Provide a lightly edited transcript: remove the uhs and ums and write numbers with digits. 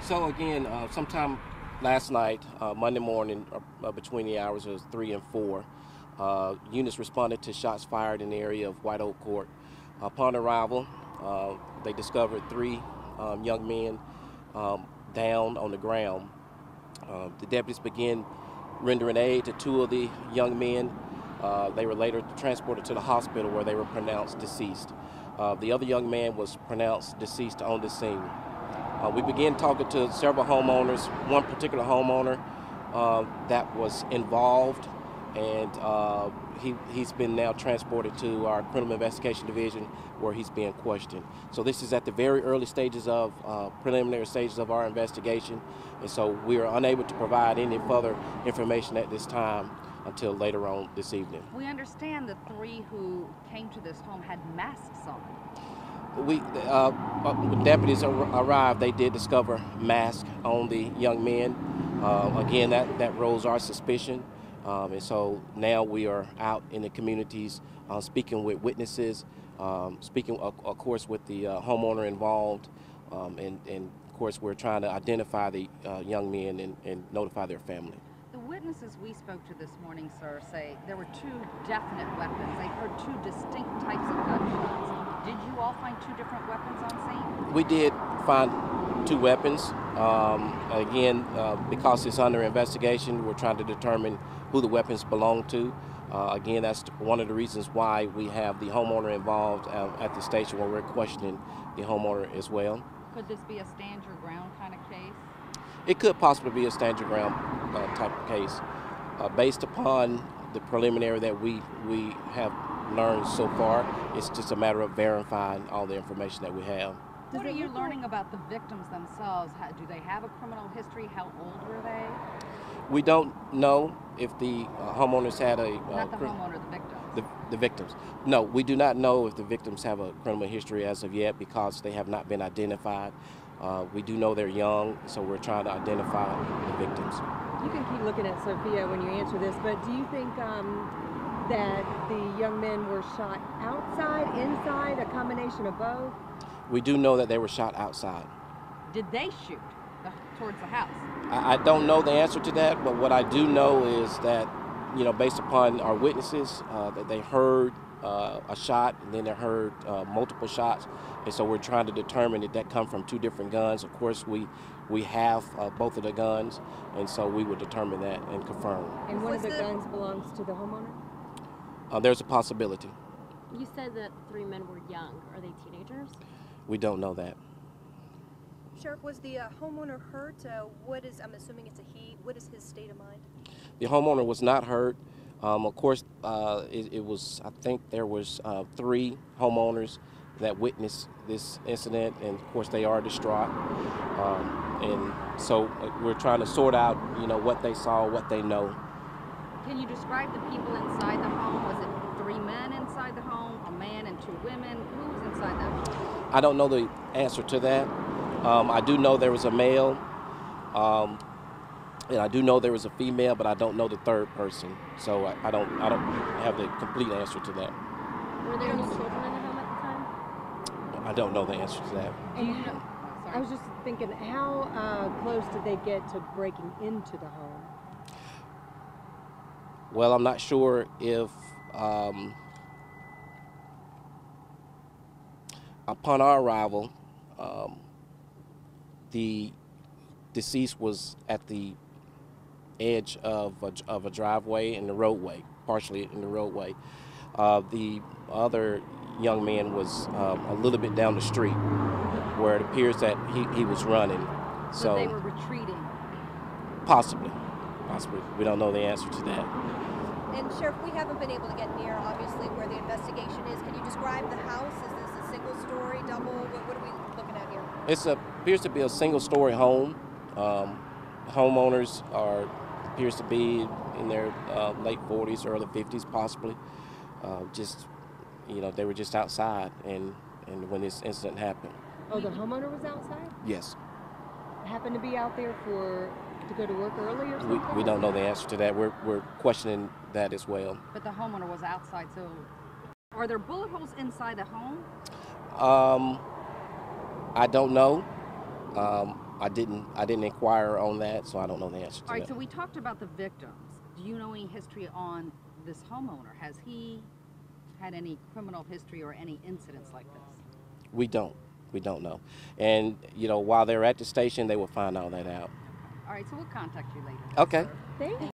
So again, sometime last night, Monday morning, between the hours of 3 and 4, units responded to shots fired in the area of White Oak Court. Upon arrival, they discovered three young men down on the ground. The deputies began rendering aid to two of the young men. They were later transported to the hospital where they were pronounced deceased. The other young man was pronounced deceased on the scene. We began talking to several homeowners, one particular homeowner that was involved, and he's been now transported to our criminal investigation division where he's being questioned. So this is at the very early stages of preliminary stages of our investigation, and so we are unable to provide any further information at this time until later on this evening. We understand the three who came to this home had masks on. When deputies arrived, they did discover masks on the young men. Again, that rose our suspicion, and so now we are out in the communities speaking with witnesses, speaking of course with the homeowner involved, and of course we're trying to identify the young men and notify their family. The witnesses we spoke to this morning, sir, say there were two definite weapons. They heard two distinct types of gunshots. Did you all find two different weapons on scene? We did find two weapons. Again, because it's under investigation, we're trying to determine who the weapons belong to. Again, that's one of the reasons why we have the homeowner involved at the station where we're questioning the homeowner as well. Could this be a stand your ground kind of case? It could possibly be a stand your ground type of case. Based upon the preliminary that we have learned so far, it's just a matter of verifying all the information that we have. What are you learning about the victims themselves? Do they have a criminal history? How old were they? We don't know if the homeowners had a... Not the homeowner, the victims. The victims. No, we do not know if the victims have a criminal history as of yet because they have not been identified. We do know they're young, so we're trying to identify the victims. You can keep looking at Sophia when you answer this, but do you think that the young men were shot outside, inside, a combination of both? We do know that they were shot outside. Did they shoot towards the house? I don't know the answer to that, but what I do know is that, you know, based upon our witnesses, that they heard a shot and then they heard multiple shots, and so we're trying to determine did that come from two different guns. Of course, we have both of the guns, and so we would determine that and confirm. And one of the guns belongs to the homeowner? There's a possibility. You said that the three men were young. Are they teenagers? We don't know that. Sheriff, was the homeowner hurt? I'm assuming it's a he. What is his state of mind? The homeowner was not hurt. Of course, it was, I think there was three homeowners that witnessed this incident, and of course they are distraught. And so we're trying to sort out, you know, what they saw, what they know. Can you describe the people inside the home? Was it three men inside the home, a man and two women? Who was inside that home? I don't know the answer to that. I do know there was a male, and I do know there was a female, but I don't know the third person. So I don't have the complete answer to that. Were there any children in the home at the time? I don't know the answer to that. Do you know? I was just thinking, how close did they get to breaking into the home? Well, I'm not sure if upon our arrival, the deceased was at the edge of a driveway in the roadway, partially in the roadway. The other young man was a little bit down the street where it appears that he was running. So they were retreating? Possibly. We don't know the answer to that. And Sheriff, we haven't been able to get near, obviously, where the investigation is. Can you describe the house? Is this a single story, double? What are we looking at here? It appears to be a single-story home. Homeowners appears to be in their late 40s, early 50s, possibly. Just, you know, they were just outside, and when this incident happened. Oh, the homeowner was outside? Yes. Happened to be out there to go to work early or something? We don't know the answer to that. We're questioning that as well. But the homeowner was outside, so are there bullet holes inside the home? I don't know. I didn't inquire on that, so I don't know the answer to All right, that. so we talked about the victims. Do you know any history on this homeowner? Has he had any criminal history or any incidents like this? We don't know. And while they're at the station, they will find all that out. All right, so we'll contact you later. Okay. Sir. Thank you.